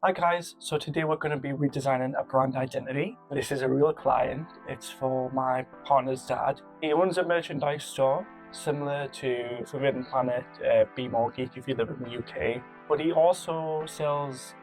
Hi guys, so today we're going to be redesigning a brand identity. This is a real client. It's for my partner's dad. He owns a merchandise store similar to Forbidden Planet, Be More Geek if you live in the UK. But he also sells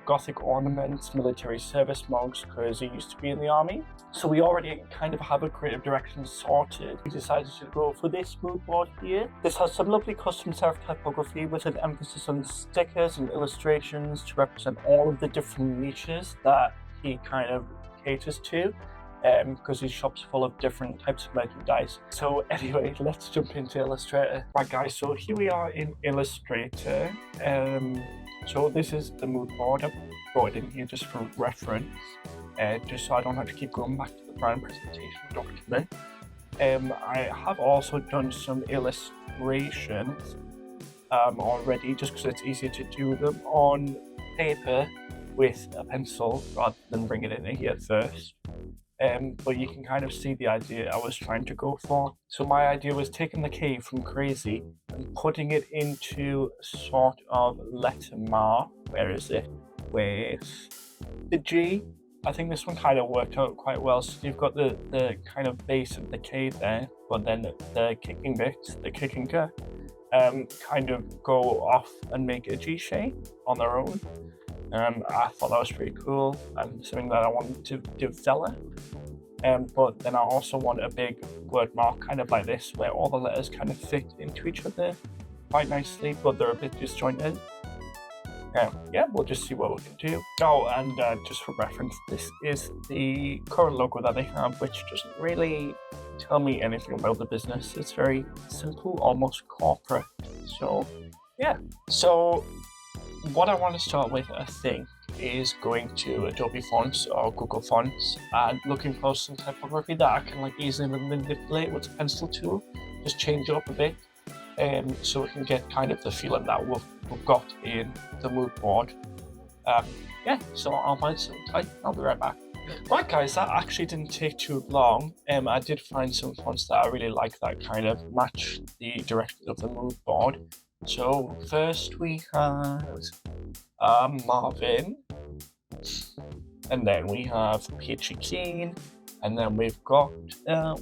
Gothic ornaments, military service mugs, because he used to be in the army. So we already kind of have a creative direction sorted. We decided to go for this mood board here. This has some lovely custom serif typography with an emphasis on stickers and illustrations to represent all of the different niches that he kind of caters to. Because his shop's full of different types of merchandise. So anyway, let's jump into Illustrator. Right guys, so here we are in Illustrator. So this is the mood board. I've brought it in here just for reference, just so I don't have to keep going back to the brand presentation document. I have also done some illustrations already, just because it's easier to do them on paper with a pencil rather than bring it in here first. But you can kind of see the idea I was trying to go for. So my idea was taking the K from crazy and putting it into sort of letter mark. Where is it? With the G. I think this one kind of worked out quite well. So you've got the kind of base of the K there, but then the kicking bits, the kicking kind of go off and make a G shape on their own. I thought that was pretty cool and something that I wanted to develop. But then I also want a big word mark kind of like this, where all the letters kind of fit into each other quite nicely, but they're a bit disjointed. Yeah, we'll just see what we can do. Oh, and just for reference, this is the current logo that they have, which doesn't really tell me anything about the business. It's very simple, almost corporate. So, yeah. So, what I want to start with, I think, is going to Adobe Fonts or Google Fonts and looking for some typography that I can easily manipulate with the pencil tool. Just change it up a bit, so we can get kind of the feeling that we've got in the mood board. Yeah, so I'll find some type. I'll be right back. Right guys, that actually didn't take too long. I did find some fonts that I really like that kind of match the direction of the mood board. So first we have Marvin, and then we have Peachy Keen, and then we've got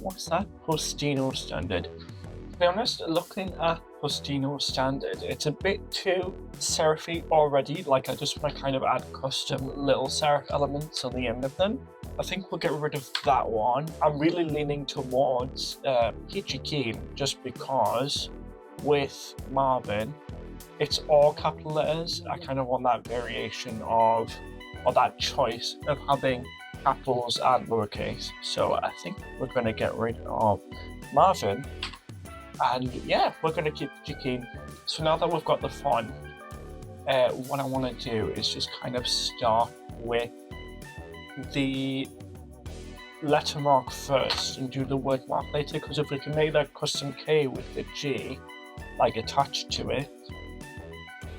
what's that? Postino Standard. To be honest, looking at Postino Standard, it's a bit too serify already. I just want to kind of add custom little serif elements on the end of them. I think we'll get rid of that one. I'm really leaning towards Peachy Keen just because with Marvin, it's all capital letters. I kind of want that variation of, or that choice of having capitals and lowercase. So I think we're going to get rid of Marvin, and yeah, we're going to keep Peachy. So now that we've got the font, what I want to do is just kind of start with the letter mark first and do the word mark later, because if we can make that custom K with the G attached to it,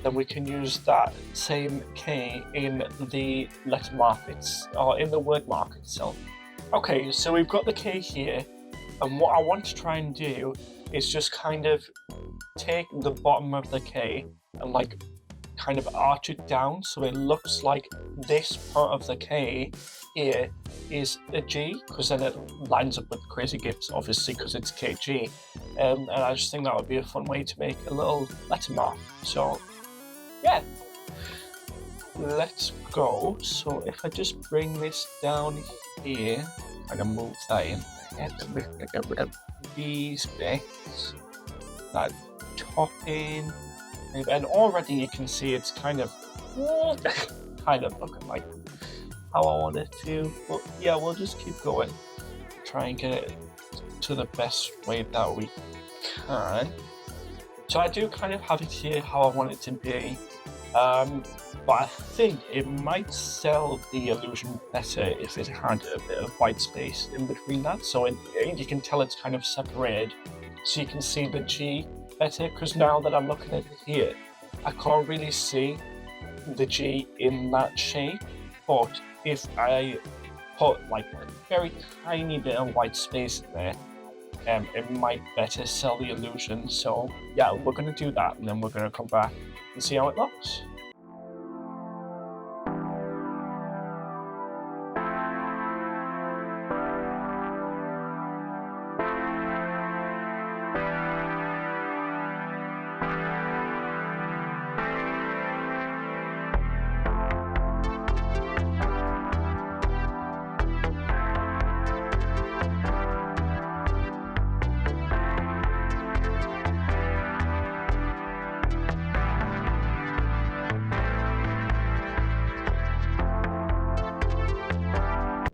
then we can use that same K in the letter mark or in the word mark itself. Okay, so we've got the K here, and what I want to try and do is just kind of take the bottom of the K and kind of arch it down so it looks like this part of the K here is a G, because then it lines up with Crazy Gifts, obviously, because it's KG. And I just think that would be a fun way to make a little letter mark. So, yeah, let's go. So if I just bring this down here, I'm gonna move that in. Get rid of these bits, that topping, and already you can see it's kind of looking like how I want it to. But yeah, we'll just keep going, try and get it to the best way that we can. So I do kind of have it here how I want it to be, but I think it might sell the illusion better if it had a bit of white space in between that, so you can tell it's kind of separated, so you can see the G better, because now that I'm looking at it here, I can't really see the G in that shape. But if I put a very tiny bit of white space in there, it might better sell the illusion. So yeah, we're going to do that, and then we're going to come back and see how it looks.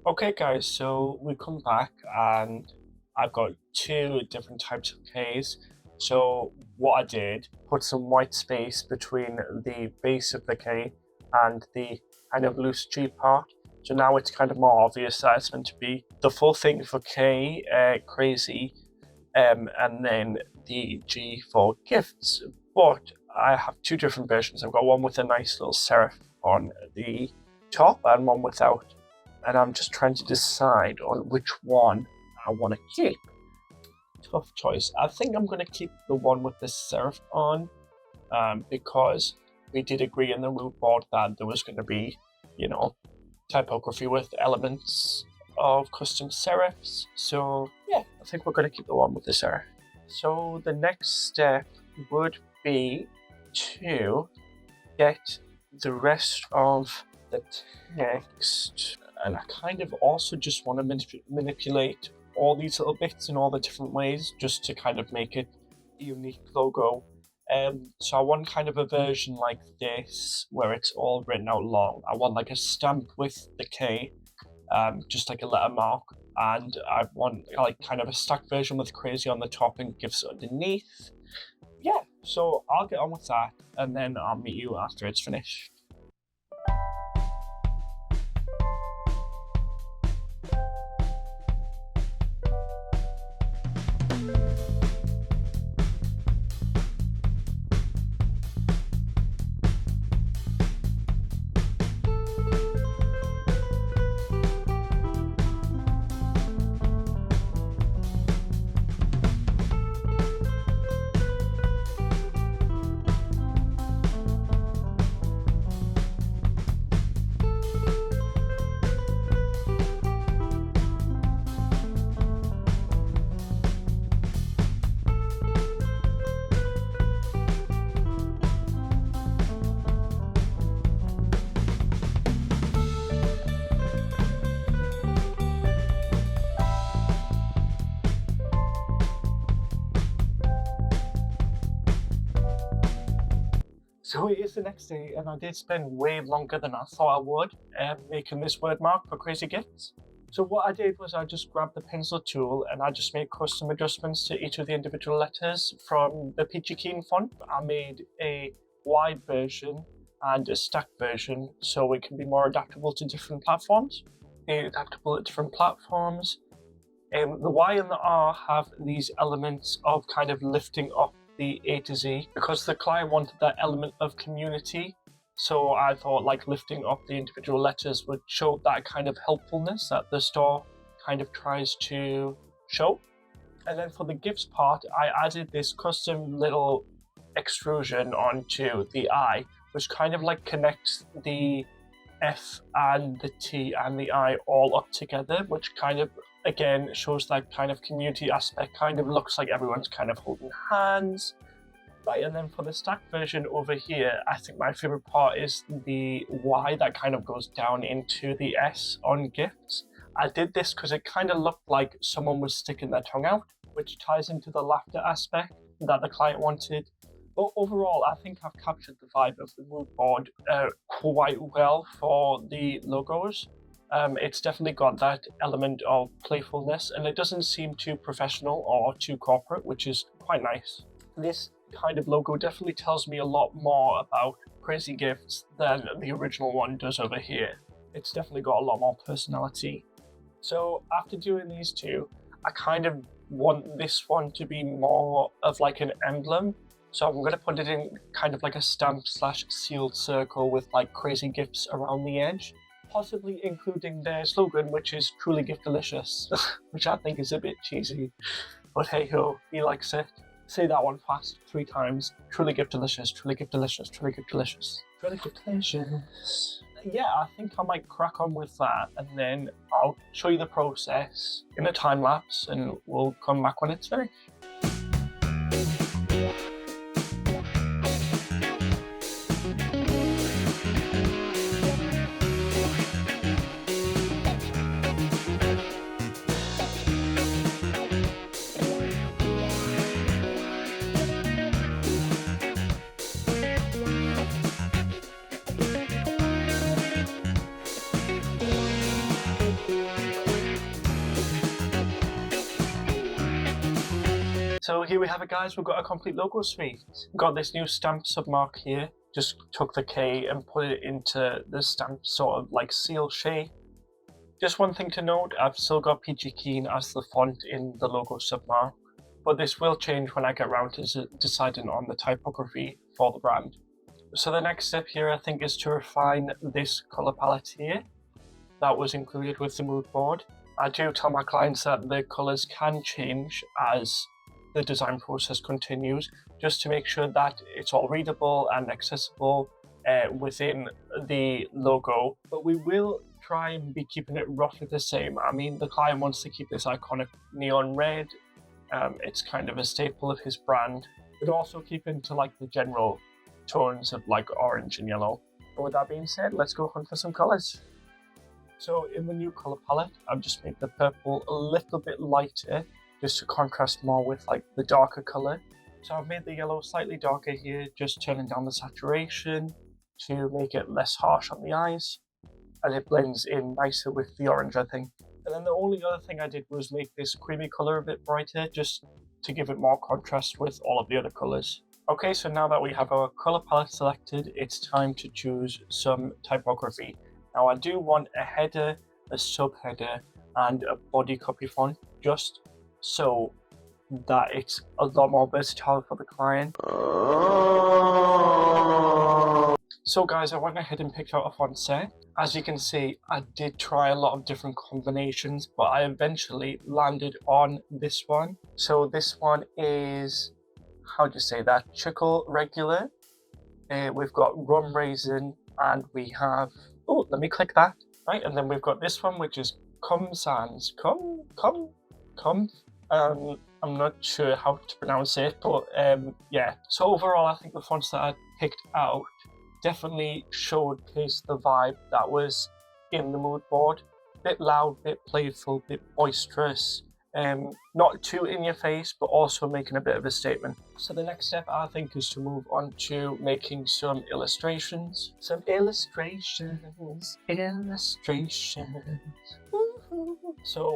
Okay guys, so we come back and I've got two different types of Ks. So what I did, put some white space between the base of the K and the kind of loose G part. So now it's kind of more obvious that it's meant to be the full thing for K, crazy, and then the G for gifts. But I have two different versions. I've got one with a nice little serif on the top and one without. And I'm just trying to decide on which one I want to keep. Tough choice. I think I'm going to keep the one with the serif on, because we did agree in the mood board that there was going to be, typography with elements of custom serifs. So yeah, I think we're going to keep the one with the serif. So the next step would be to get the rest of the text, and I kind of also just want to manipulate all these little bits in all the different ways just to kind of make it a unique logo. So I want kind of a version like this where it's all written out long. I want like a stamp with the K, just like a letter mark, and I want like kind of a stacked version with crazy on the top and gifts underneath. Yeah, so I'll get on with that and then I'll meet you after it's finished. So it is the next day, and I did spend way longer than I thought I would making this word mark for crazy gifts. So what I did was I just grabbed the pencil tool and I just made custom adjustments to each of the individual letters from the Peachy Keen font. I made a wide version and a stacked version so it can be more adaptable to different platforms. The Y and the R have these elements of kind of lifting up the A to Z because the client wanted that element of community. So I thought like lifting up the individual letters would show that kind of helpfulness that the store kind of tries to show. And then for the gifts part, I added this custom little extrusion onto the I, which kind of like connects the F and the T and the I all up together, which kind of again shows that kind of community aspect. Kind of looks like everyone's kind of holding hands. Right, and then for the stacked version over here, I think my favorite part is the Y that kind of goes down into the S on gifts. I did this because it kind of looked like someone was sticking their tongue out, which ties into the laughter aspect that the client wanted. But overall, I think I've captured the vibe of the mood board quite well for the logos. It's definitely got that element of playfulness, and it doesn't seem too professional or too corporate, which is quite nice. This kind of logo definitely tells me a lot more about Crazy Gifts than the original one does over here. It's definitely got a lot more personality. So after doing these two, I kind of want this one to be more of like an emblem. So I'm going to put it in kind of like a stamp / sealed circle with like Crazy Gifts around the edge, possibly including their slogan, which is Truly Gift Delicious, which I think is a bit cheesy, but hey ho, he likes it. Say that one fast 3 times. Truly Gift Delicious, Truly Gift Delicious, Truly Gift Delicious, Truly Gift Delicious. Yeah, I think I might crack on with that, and then I'll show you the process in a time lapse, and we'll come back when it's finished. So here we have it, guys. We've got a complete logo suite. We've got this new stamp submark here. Just took the K and put it into the stamp sort of like seal shape. Just one thing to note, I've still got PG Keen as the font in the logo submark, but this will change when I get around to deciding on the typography for the brand. So the next step here, I think, is to refine this color palette here that was included with the mood board. I do tell my clients that the colors can change as the design process continues, just to make sure that it's all readable and accessible within the logo. But we will try and be keeping it roughly the same. I mean, the client wants to keep this iconic neon red. It's kind of a staple of his brand, but also keep into like the general tones of like orange and yellow. But with that being said, let's go hunt for some colors. So in the new color palette, I've just made the purple a little bit lighter, just to contrast more with like the darker color. So I've made the yellow slightly darker here, just turning down the saturation to make it less harsh on the eyes, and it blends in nicer with the orange, I think. And then the only other thing I did was make this creamy color a bit brighter, just to give it more contrast with all of the other colors. Okay, so now that we have our color palette selected, it's time to choose some typography. Now I do want a header, a subheader, and a body copy font, just so that it's a lot more versatile for the client. So guys, I went ahead and picked out a font set. As you can see, I did try a lot of different combinations, but I eventually landed on this one. So this one is, how do you say that? Chicle Regular. We've got Rum Raisin, and we have, oh, let me click that. Right, and then we've got this one, which is Cum Sans. I'm not sure how to pronounce it, but yeah. So overall, I think the fonts that I picked out definitely showcase the vibe that was in the mood board. Bit loud, bit playful, bit boisterous. Not too in your face, but also making a bit of a statement. So the next step, I think, is to move on to making some illustrations. So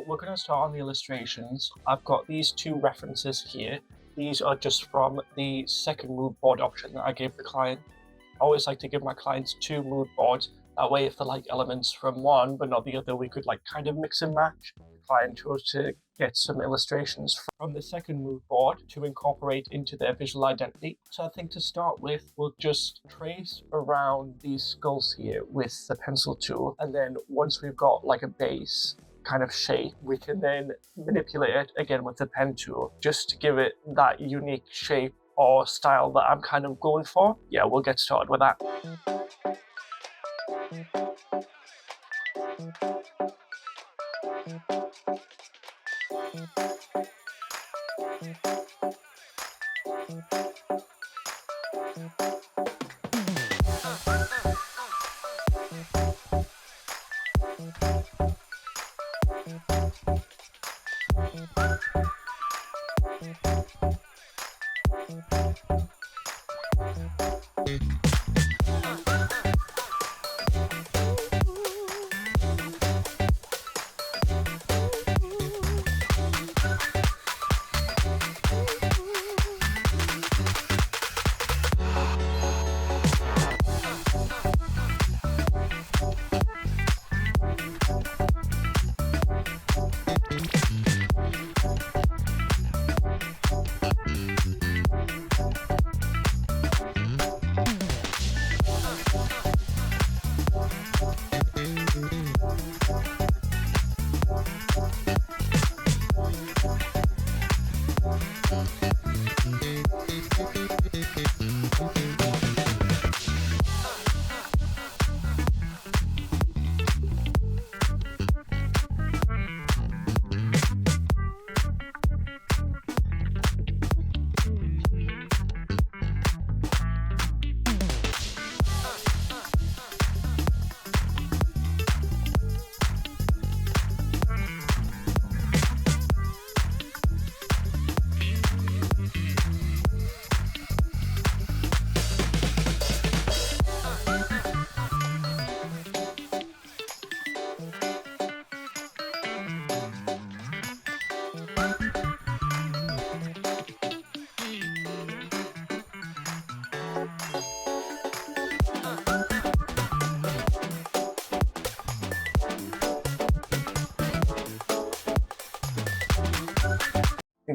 we're going to start on the illustrations. I've got these two references here. These are just from the second mood board option that I gave the client. I always like to give my clients two mood boards. That way, if they like elements from one but not the other, we could like kind of mix and match. The client chose to get some illustrations from the second mood board to incorporate into their visual identity. So I think to start with, we'll just trace around these skulls here with the pencil tool. And then once we've got like a base kind of shape, we can then manipulate it again with the pen tool, just to give it that unique shape or style that I'm kind of going for. Yeah, we'll get started with that.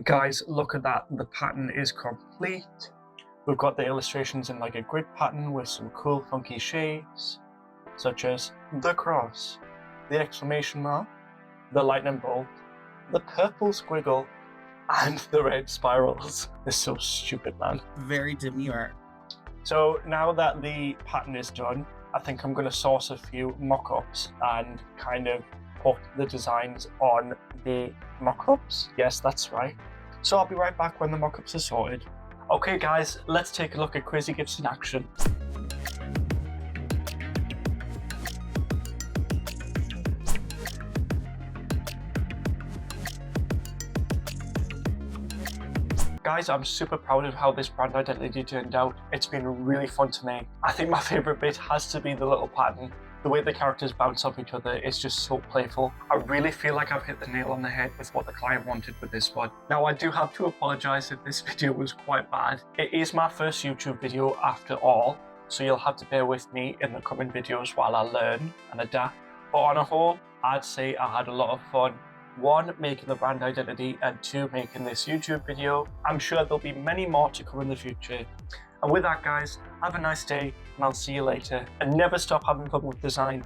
And guys, look at that, the pattern is complete. We've got the illustrations in like a grid pattern with some cool funky shapes, such as the cross, the exclamation mark, the lightning bolt, the purple squiggle, and the red spirals. They're so stupid, man. Very demure. So now that the pattern is done, I think I'm going to source a few mock-ups and kind of put the designs on the mock-ups. Yes, that's right. So I'll be right back when the mock-ups are sorted. Okay guys, let's take a look at Crazy Gifts in action. Guys, I'm super proud of how this brand identity turned out. It's been really fun to make. I think my favourite bit has to be the little pattern. The way the characters bounce off each other is just so playful. I really feel like I've hit the nail on the head with what the client wanted with this one. Now, I do have to apologise if this video was quite bad. It is my first YouTube video after all, so you'll have to bear with me in the coming videos while I learn and adapt. But on a whole, I'd say I had a lot of fun. 1, making the brand identity, and 2, making this YouTube video. I'm sure there'll be many more to come in the future. And with that guys, have a nice day and I'll see you later. And never stop having fun with design.